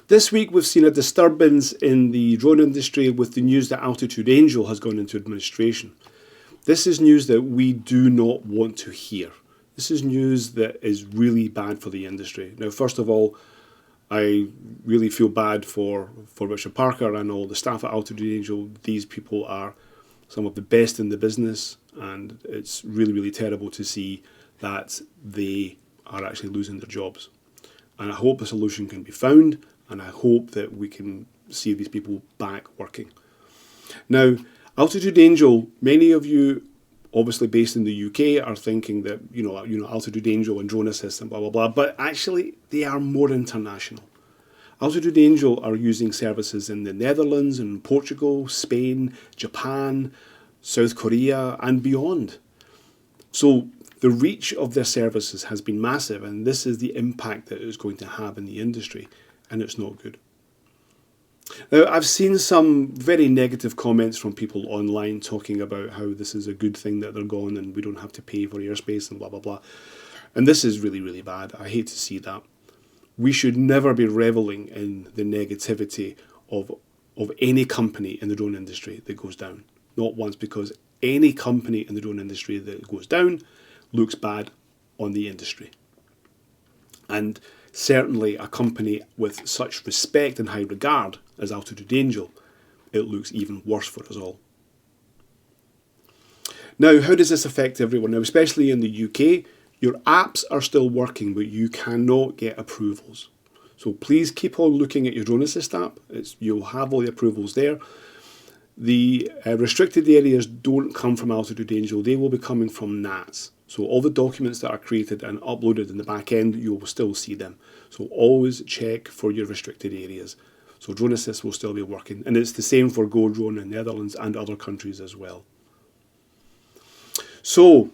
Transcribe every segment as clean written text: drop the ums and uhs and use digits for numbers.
This week we've seen a disturbance in the drone industry with the news that Altitude Angel has gone into administration. This is news that we do not want to hear. This is news that is really bad for the industry. Now, first of all, I really feel bad for Richard Parker and all the staff at Altitude Angel. These people are some of the best in the business, and it's really, really terrible to see that they are actually losing their jobs. And I hope a solution can be found, and I hope that we can see these people back working. Now, Altitude Angel, many of you obviously based in the UK are thinking that, you know, Altitude Angel and Drone Assist and blah, blah, blah, but actually they are more international. Altitude Angel are using services in the Netherlands and Portugal, Spain, Japan, South Korea and beyond. So the reach of their services has been massive, and this is the impact that it's going to have in the industry, and it's not good. Now, I've seen some very negative comments from people online talking about how this is a good thing that they're gone and we don't have to pay for airspace and blah, blah, blah. And this is really, really bad. I hate to see that. We should never be reveling in the negativity of any company in the drone industry that goes down. Not once, because any company in the drone industry that goes down looks bad on the industry. And certainly a company with such respect and high regard as Altitude Angel, it looks even worse for us all. Now, how does this affect everyone? Now, especially in the UK, your apps are still working, but you cannot get approvals. So please keep on looking at your Drone Assist app. You'll have all the approvals there. The restricted areas don't come from Altitude Angel. They will be coming from NATS. So all the documents that are created and uploaded in the back end, you will still see them. So always check for your restricted areas. So Drone Assist will still be working. And it's the same for GoDrone in the Netherlands and other countries as well. So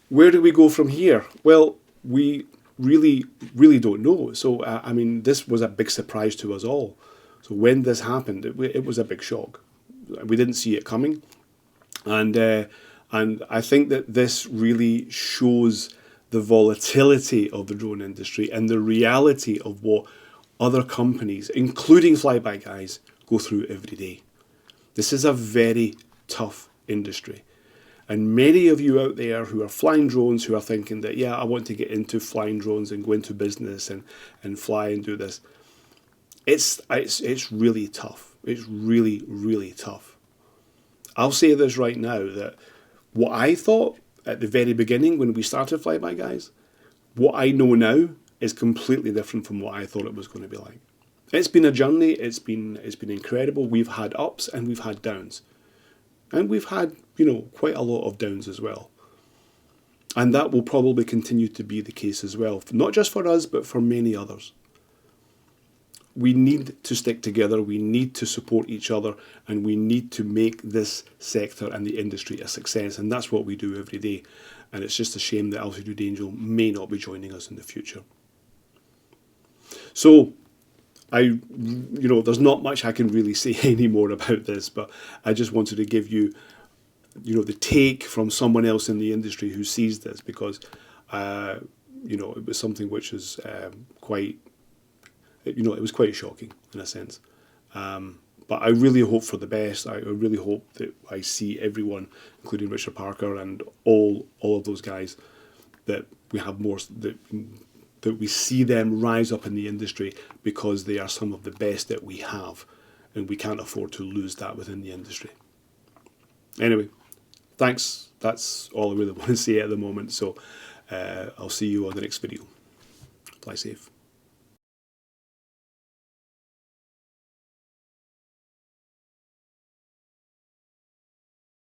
where do we go from here? Well, we really, really don't know. So, I mean, this was a big surprise to us all. So when this happened, it was a big shock. We didn't see it coming. And I think that this really shows the volatility of the drone industry and the reality of what other companies, including Flyby guys, go through every day. This is a very tough industry. And many of you out there who are flying drones, who are thinking that, yeah, I want to get into flying drones and go into business and fly and do this. It's really tough. It's really, really tough. I'll say this right now, that what I thought at the very beginning when we started Flyby guys, what I know now is completely different from what I thought it was going to be like. It's been a journey. It's been incredible. We've had ups and we've had downs. And we've had, quite a lot of downs as well. And that will probably continue to be the case as well, not just for us, but for many others. We need to stick together, we need to support each other, and we need to make this sector and the industry a success. And that's what we do every day. And it's just a shame that Altitude Angel may not be joining us in the future. So, there's not much I can really say anymore about this, but I just wanted to give you, the take from someone else in the industry who sees this, because, it was something which is it was quite shocking in a sense. But I really hope for the best. I really hope that I see everyone, including Richard Parker and all of those guys, that we have more, that we see them rise up in the industry, because they are some of the best that we have, and we can't afford to lose that within the industry. Anyway, thanks. That's all I really want to say at the moment. So I'll see you on the next video. Fly safe.